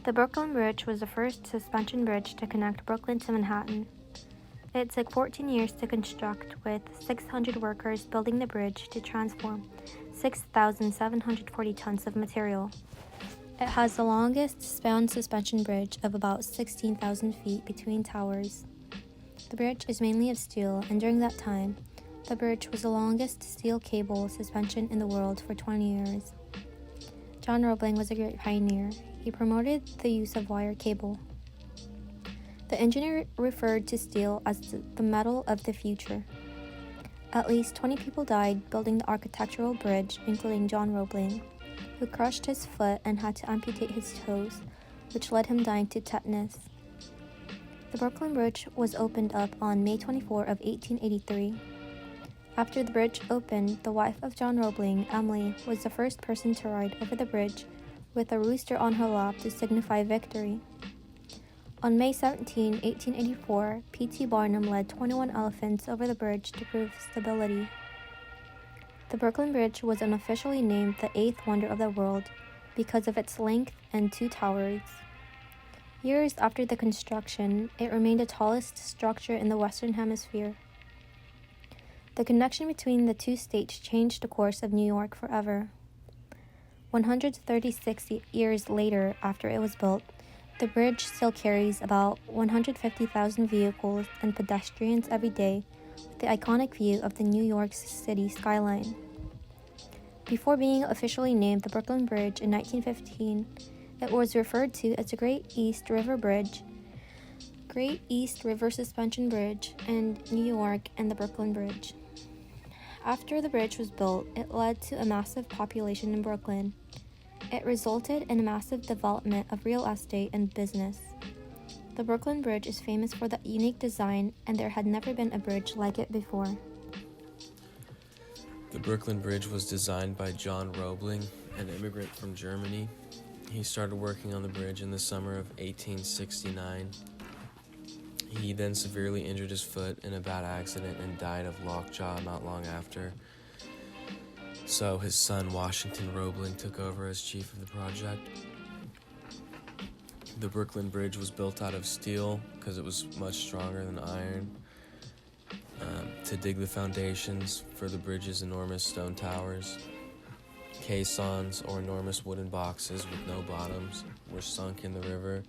The Brooklyn Bridge was the first suspension bridge to connect Brooklyn to Manhattan. It took 14 years to construct, with 600 workers building the bridge to transform 6,740 tons of material. It has the longest span suspension bridge of about 16,000 feet between towers. The bridge is mainly of steel, and during that time, the bridge was the longest steel cable suspension in the world for 20 years. John Roebling was a great pioneer. He promoted the use of wire cable. The engineer referred to steel as the metal of the future. At least 20 people died building the architectural bridge, including John Roebling, who crushed his foot and had to amputate his toes, which led him dying to tetanus. The Brooklyn Bridge was opened up on May 24 of 1883. After the bridge opened, the wife of John Roebling, Emily, was the first person to ride over the bridge with a rooster on her lap to signify victory. On May 17, 1884, P.T. Barnum led 21 elephants over the bridge to prove stability. The Brooklyn Bridge was unofficially named the eighth wonder of the world because of its length and two towers. Years after the construction, it remained the tallest structure in the Western Hemisphere. The connection between the two states changed the course of New York forever. 136 years later, after it was built, the bridge still carries about 150,000 vehicles and pedestrians every day, with the iconic view of the New York City skyline. Before being officially named the Brooklyn Bridge in 1915, it was referred to as the Great East River Bridge, Great East River Suspension Bridge, and New York and the Brooklyn Bridge. After the bridge was built, it led to a massive population in Brooklyn. It resulted in a massive development of real estate and business. The Brooklyn Bridge is famous for the unique design, and there had never been a bridge like it before. The Brooklyn Bridge was designed by John Roebling, an immigrant from Germany. He started working on the bridge in the summer of 1869. He then severely injured his foot in a bad accident and died of lockjaw not long after. So his son, Washington Roebling, took over as chief of the project. The Brooklyn Bridge was built out of steel because it was much stronger than iron. To dig the foundations for the bridge's enormous stone towers, caissons, or enormous wooden boxes with no bottoms, were sunk in the river.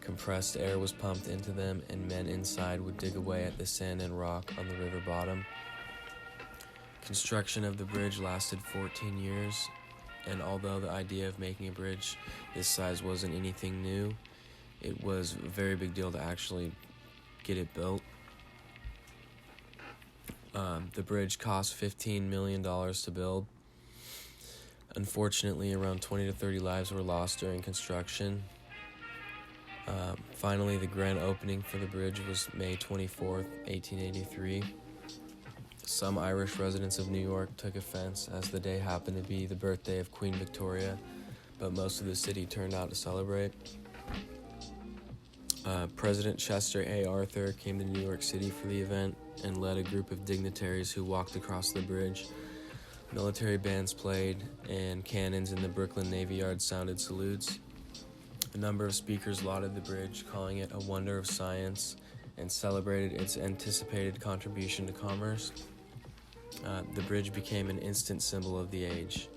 Compressed air was pumped into them, and men inside would dig away at the sand and rock on the river bottom. Construction of the bridge lasted 14 years, and although the idea of making a bridge this size wasn't anything new, it was a very big deal to actually get it built. The bridge cost $15 million to build. Unfortunately, around 20 to 30 lives were lost during construction. Finally, the grand opening for the bridge was May 24th, 1883. Some Irish residents of New York took offense as the day happened to be the birthday of Queen Victoria, but most of the city turned out to celebrate. President Chester A. Arthur came to New York City for the event and led a group of dignitaries who walked across the bridge. Military bands played, and cannons in the Brooklyn Navy Yard sounded salutes. A number of speakers lauded the bridge, calling it a wonder of science, and celebrated its anticipated contribution to commerce. The bridge became an instant symbol of the age.